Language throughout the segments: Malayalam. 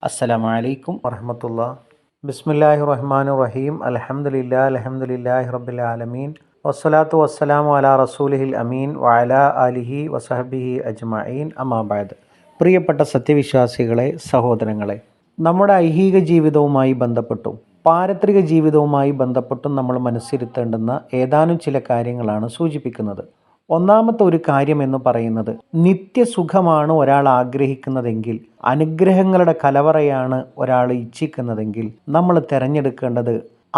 അസ്സലാമു അലൈക്കും വറഹ്മത്തുള്ളാഹി. ബിസ്മില്ലാഹിർ റഹ്മാനിർ റഹീം. അൽഹംദുലില്ലാഹി റബ്ബിൽ ആലമീൻ. വസ്സലാത്തു വസ്സലാമു അലാ റസൂലിഹിൽ അമീൻ വഅലാ ആലിഹി വസഹബിഹി അജ്മഈൻ. അമ്മാ ബഅദ്. പ്രിയപ്പെട്ട സത്യവിശ്വാസികളെ, സഹോദരങ്ങളെ, നമ്മുടെ ഐഹിക ജീവിതവുമായി ബന്ധപ്പെട്ടും പാരത്രിക ജീവിതവുമായി ബന്ധപ്പെട്ടും നമ്മൾ മനസ്സിരുത്തേണ്ടുന്ന ഏതാനും ചില കാര്യങ്ങളാണ് സൂചിപ്പിക്കുന്നത്. ഒന്നാമത്തെ ഒരു കാര്യം എന്ന് പറയുന്നത്, നിത്യസുഖമാണ് ഒരാൾ ആഗ്രഹിക്കുന്നതെങ്കിൽ, അനുഗ്രഹങ്ങളുടെ കലവറയാണ് ഒരാൾ ഇച്ഛിക്കുന്നതെങ്കിൽ, നമ്മൾ തിരഞ്ഞെടുക്കേണ്ടത്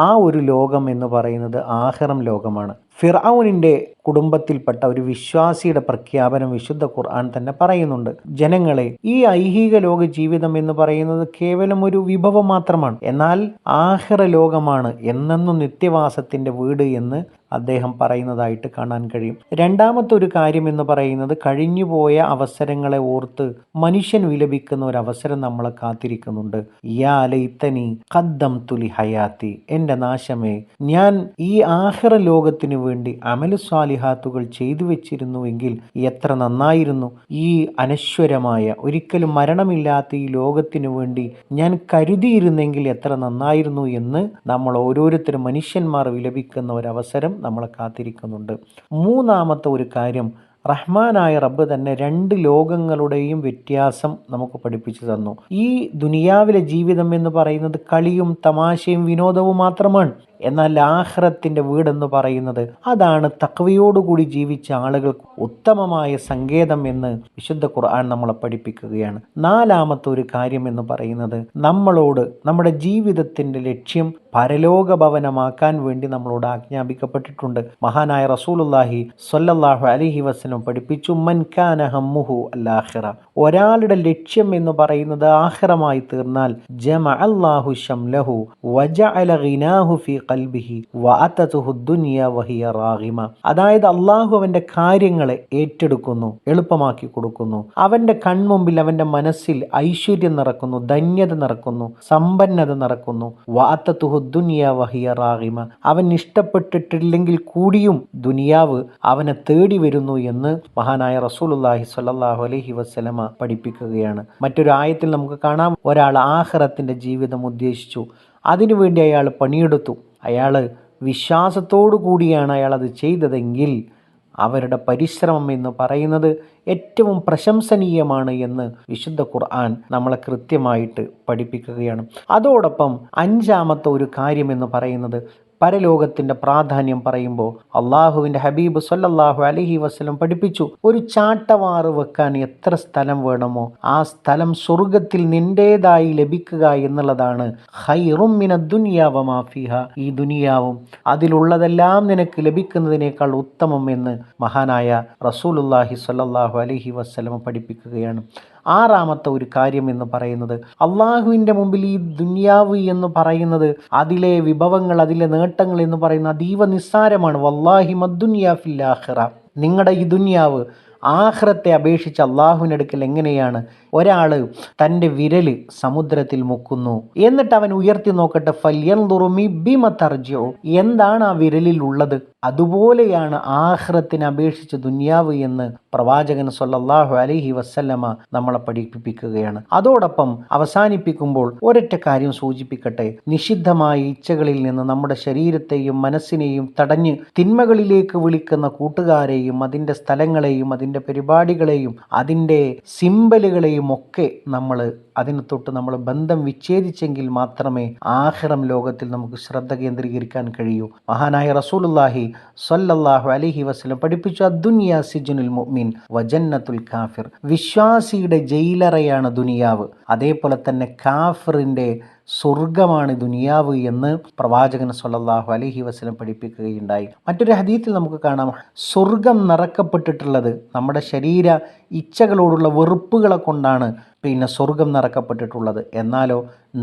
ആ ഒരു ലോകം എന്ന് പറയുന്നത് ആഖിറം ലോകമാണ്. ഫിർഔനിൻ്റെ കുടുംബത്തിൽപ്പെട്ട ഒരു വിശ്വാസിയുടെ പ്രഖ്യാപനം വിശുദ്ധ ഖുർആൻ തന്നെ പറയുന്നുണ്ട്. ജനങ്ങളെ, ഈ ഐഹിക ലോക ജീവിതം എന്ന് പറയുന്നത് കേവലം ഒരു വിഭവം മാത്രമാണ്. എന്നാൽ ആഖിറ ലോകമാണ് എന്നെന്നും നിത്യവാസത്തിൻ്റെ വീട് എന്ന് അദ്ദേഹം പറയുന്നതായിട്ട് കാണാൻ കഴിയും. രണ്ടാമത്തെ ഒരു കാര്യം എന്ന് പറയുന്നത്, കഴിഞ്ഞുപോയ അവസരങ്ങളെ ഓർത്ത് മനുഷ്യൻ വിലപിക്കുന്ന ഒരു അവസരം നമ്മളെ കാത്തിരിക്കുന്നുണ്ട്. യാ ലൈതനി ഖദ്ദംതു ലി ഹയാത്തി, എൻ്റെ നാശമേ, ഞാൻ ഈ ആഖിറ ലോകത്തിനു വേണ്ടി അമലു സ്വാലിഹാത്തുകൾ ചെയ്തു വെച്ചിരുന്നുവെങ്കിൽ എത്ര നന്നായിരുന്നു. ഈ അനശ്വരമായ, ഒരിക്കലും മരണമില്ലാത്ത ഈ ലോകത്തിനു വേണ്ടി ഞാൻ കരുതിയിരുന്നെങ്കിൽ എത്ര നന്നായിരുന്നു എന്ന് നമ്മൾ ഓരോരുത്തരും മനുഷ്യന്മാർ വിലപിക്കുന്ന ഒരവസരം നമ്മളെ കാത്തിരിക്കുന്നുണ്ട്. മൂന്നാമത്തെ ഒരു കാര്യം, റഹ്മാനായ റബ്ബ് തന്നെ രണ്ട് ലോകങ്ങളുടെയും വ്യത്യാസം നമുക്ക് പഠിപ്പിച്ചു തന്നു. ഈ ദുനിയാവിലെ ജീവിതം എന്ന് പറയുന്നത് കളിയും തമാശയും വിനോദവും മാത്രമാണ്. എന്നാൽ ആഖിറത്തിന്റെ വീടെന്ന് പറയുന്നത്, അതാണ് തഖ്വയോടുകൂടി ജീവിച്ച ആളുകൾക്ക് ഉത്തമമായ സങ്കേതം എന്ന് വിശുദ്ധ ഖുർആൻ നമ്മളെ പഠിപ്പിക്കുകയാണ്. നാലാമത്തെ ഒരു കാര്യം എന്ന് പറയുന്നത്, നമ്മളോട് നമ്മുടെ ജീവിതത്തിന്റെ ലക്ഷ്യം പരലോക ഭവനമാക്കാൻ വേണ്ടി നമ്മളോട് ആജ്ഞാപിക്കപ്പെട്ടിട്ടുണ്ട്. മഹാനായ റസൂലുള്ളാഹി സ്വല്ലല്ലാഹു അലൈഹി വസല്ലം പഠിപ്പിച്ചു, മൻ കാന ഹമ്മുഹു അൽ ആഖിറ, ഒരാളുടെ ലക്ഷ്യം എന്ന് പറയുന്നത് ആഖിറമായി തീർന്നാൽ, ജമഅല്ലാഹു ശംലഹു വജഅല ഗിനാഹു ഫീ ഖൽബിഹി വഅതതുഹു ദുനിയ വഹിയ റാഗിമ. അതായത് അള്ളാഹു അവന്റെ കാര്യങ്ങളെ ഏറ്റെടുക്കുന്നു, എളുപ്പമാക്കി കൊടുക്കുന്നു. അവന്റെ കൺമുമ്പിൽ, അവന്റെ മനസ്സിൽ ഐശ്വര്യം നിറക്കുന്നു, ധന്യത നിറക്കുന്നു, സമ്പന്നത നിറക്കുന്നു. വഅതതുഹു ദുനിയ വഹിയ റാഗിമ, അവൻ ഇഷ്ടപ്പെട്ടിട്ടില്ലെങ്കിൽ കൂടിയും ദുനിയാവ് അവനെ തേടി വരുന്നു എന്ന് മഹാനായ റസൂലുള്ളാഹി സ്വല്ലല്ലാഹു അലൈഹി വസല്ലമ പഠിപ്പിക്കുകയാണ്. മറ്റൊരു ആയത്തിൽ നമുക്ക് കാണാം, ഒരാൾ ആഖിറത്തിന്റെ ജീവിതം ഉദ്ദേശിച്ചു, അതിനുവേണ്ടി അയാൾ പണിയെടുത്തു, അയാൾ വിശ്വാസത്തോടു കൂടിയാണ് അയാൾ അത് ചെയ്തതെങ്കിൽ അവരുടെ പരിശ്രമം എന്ന് പറയുന്നത് ഏറ്റവും പ്രശംസനീയമാണ് എന്ന് വിശുദ്ധ ഖുർആൻ നമ്മളെ കൃത്യമായിട്ട് പഠിപ്പിക്കുകയാണ്. അതോടൊപ്പം അഞ്ചാമത്തെ ഒരു കാര്യം എന്ന് പറയുന്നത്, പരലോകത്തിന്റെ പ്രാധാന്യം പറയുമ്പോൾ അള്ളാഹുവിന്റെ ഹബീബ് സ്വല്ലല്ലാഹു അലൈഹി വസല്ലം പഠിപ്പിച്ചു, ഒരു ചാട്ടവാറ് വെക്കാൻ എത്ര സ്ഥലം വേണമോ ആ സ്ഥലം സ്വർഗത്തിൽ നിന്റേതായി ലഭിക്കുക എന്നുള്ളതാണ് ഖൈറും മിനദ് ദുനിയ വമാ ഫീഹാ, ഈ ദുനിയാവും അതിലുള്ളതെല്ലാം നിനക്ക് ലഭിക്കുന്നതിനേക്കാൾ ഉത്തമം എന്ന് മഹാനായ റസൂലുള്ളാഹി സ്വല്ലല്ലാഹു അലൈഹി വസല്ലം പഠിപ്പിക്കുകയാണ്. ആറാമത്തെ ഒരു കാര്യം എന്ന് പറയുന്നത്, അള്ളാഹുവിൻ്റെ മുമ്പിൽ ഈ ദുനിയാവ് എന്ന് പറയുന്നത്, അതിലെ വിഭവങ്ങൾ, അതിലെ നേട്ടങ്ങൾ എന്ന് പറയുന്നത് അതീവ നിസ്സാരമാണ്. വല്ലാഹി മദ്ദുനിയ ഫിൽ ആഖിറ, നിങ്ങളുടെ ഈ ദുനിയാവ് ആഖിറത്തെ അപേക്ഷിച്ച് അള്ളാഹുവിൻ്റെ അടുക്കൽ എങ്ങനെയാണ്? ഒരാൾ തൻ്റെ വിരല് സമുദ്രത്തിൽ മുക്കുന്നു, എന്നിട്ട് അവൻ ഉയർത്തി നോക്കട്ടെ, ഫല്യൻദുറു ബിമ തർജിഉ, എന്താണ് ആ വിരലിൽ ഉള്ളത്? അതുപോലെയാണ് ആഖിറത്തിനെ അപേക്ഷിച്ച് ദുനിയാവ് എന്ന് പ്രവാചകൻ സ്വല്ലല്ലാഹു അലൈഹി വസല്ലമ നമ്മളെ പഠിപ്പിക്കുകയാണ്. അതോടൊപ്പം അവസാനിപ്പിക്കുമ്പോൾ ഒരൊറ്റ കാര്യം സൂചിപ്പിക്കട്ടെ, നിഷിദ്ധമായ ഇച്ഛകളിൽ നിന്ന് നമ്മുടെ ശരീരത്തെയും മനസ്സിനെയും തടഞ്ഞ് തിന്മകളിലേക്ക് വിളിക്കുന്ന കൂട്ടുകാരെയും അതിൻ്റെ സ്ഥലങ്ങളെയും അതിൻ്റെ പരിപാടികളെയും അതിൻ്റെ സിംബലുകളെയും ഒക്കെ അതിന് തൊട്ട് നമ്മൾ ബന്ധം വിച്ഛേദിച്ചെങ്കിൽ മാത്രമേ ആഖിറം ലോകത്തിൽ നമുക്ക് ശ്രദ്ധ കേന്ദ്രീകരിക്കാൻ കഴിയൂ. മഹാനായ റസൂലുള്ളാഹി സ്വല്ലല്ലാഹു അലൈഹി വസല്ലം പഠിപ്പിച്ചു, അദ്ദുനിയ സിജ്നുൽ മുഅ്മിൻ വജന്നത്തുൽ കാഫിർ, വിശ്വാസിയുടെ ജയിലറയാണ് ദുനിയാവ്, അതേപോലെ തന്നെ കാഫിറിൻ്റെ സ്വർഗമാണ് ദുനിയാവ് എന്ന് പ്രവാചകൻ സ്വല്ലല്ലാഹു അലൈഹി വസല്ലം പഠിപ്പിക്കുകയുണ്ടായി. മറ്റൊരു ഹദീത്തിൽ നമുക്ക് കാണാം, സ്വർഗം നിറക്കപ്പെട്ടിട്ടുള്ളത് നമ്മുടെ ശരീര ഇച്ഛകളോടുള്ള വെറുപ്പുകളെ കൊണ്ടാണ് സ്വർഗം നിറക്കപ്പെട്ടിട്ടുള്ളത്. എന്നാലോ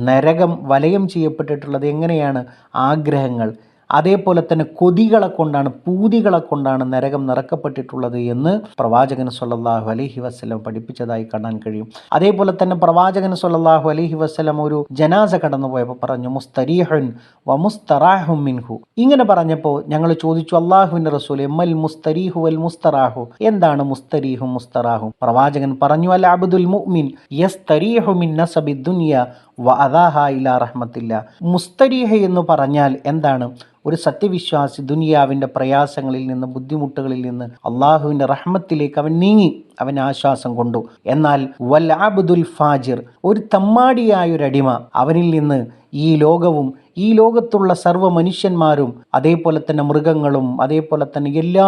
നരകം വലയം ചെയ്യപ്പെട്ടിട്ടുള്ളത് എങ്ങനെയാണ്? ആഗ്രഹങ്ങൾ, അതേപോലെ തന്നെ കൊതികളെ കൊണ്ടാണ്, പൂതികളെ കൊണ്ടാണ് നരകം നിറക്കപ്പെട്ടിട്ടുള്ളത് എന്ന് പ്രവാചകൻ സ്വല്ലല്ലാഹു അലൈഹി വസല്ലം പഠിപ്പിച്ചതായി കാണാൻ കഴിയും. അതേപോലെ തന്നെ പ്രവാചകൻ സ്വല്ലല്ലാഹു അലൈഹി വസല്ലം ഒരു ജനാസ കടന്നുപോയപ്പോൾ പറഞ്ഞു മുസ്തരീഹുൻ വ മുസ്തറാഹും മിൻഹു. ഇങ്ങനെ പറഞ്ഞപ്പോൾ ഞങ്ങൾ ചോദിച്ചു, അല്ലാഹുവിൻ്റെ റസൂലേ, മൽ മുസ്തരീഹു വൽ മുസ്തറാഹു, എന്താണ് മുസ്തരീഹും മുസ്തറാഹും? പ്രവാചകൻ പറഞ്ഞു, അൽ അബ്ദുൽ മുഅ്മിൻ യസ്തരീഹു മിൻ നസബി ദുനിയ വ അദാഹ ഇലാ റഹ്മത്തില്ല. മുസ്തരീഹ എന്ന് പറഞ്ഞാൽ എന്താണ്? ഒരു സത്യവിശ്വാസി ദുനിയാവിൻ്റെ പ്രയാസങ്ങളിൽ നിന്ന്, ബുദ്ധിമുട്ടുകളിൽ നിന്ന് അള്ളാഹുവിൻ്റെ റഹ്മത്തിലേക്ക് അവൻ നീങ്ങി, അവൻ ആശ്വാസം കൊണ്ടു. എന്നാൽ വൽ അബ്ദുൽ ഫാജിർ, ഒരു തമ്മാടിയായൊരടിമ, അവനിൽ നിന്ന് ഈ ലോകവും ഈ ലോകത്തുള്ള സർവ്വ മനുഷ്യന്മാരും അതേപോലെ തന്നെ മൃഗങ്ങളും അതേപോലെ തന്നെ എല്ലാ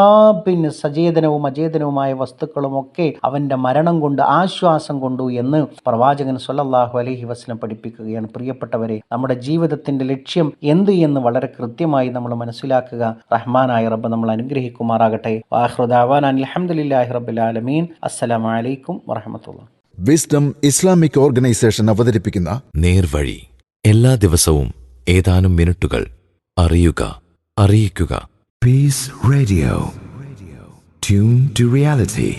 സചേതനവും അചേതനവുമായ വസ്തുക്കളും ഒക്കെ അവൻ്റെ മരണം കൊണ്ട് ആശ്വാസം കൊണ്ടു എന്ന് പ്രവാചകൻ സ്വല്ലല്ലാഹു അലൈഹി വസല്ലം പഠിപ്പിക്കുകയാണ്. പ്രിയപ്പെട്ടവരെ, നമ്മുടെ ജീവിതത്തിൻ്റെ ലക്ഷ്യം എന്ത് എന്ന് വളരെ കൃത്യമായി നമ്മൾ മനസ്സിലാക്കുക. റഹ്മാനായ റബ്ബ് നമ്മൾ അനുഗ്രഹിക്കുമാറാകട്ടെ. വാഖിറു ദഅവാനാ അൽഹംദുലില്ലാഹി റബ്ബിൽ ആലമീൻ. അസ്സലാമു അലൈക്കും വറഹ്മത്തുള്ളാഹി. വിസ്ഡം ഇസ്ലാമിക് ഓർഗനൈസേഷൻ അവതരിപ്പിക്കുന്ന നേർവഴി, എല്ലാ ദിവസവും ഏതാനും മിനിറ്റുകൾ. അറിയുക, അറിയിക്കുക. Peace Radio. Tune to reality.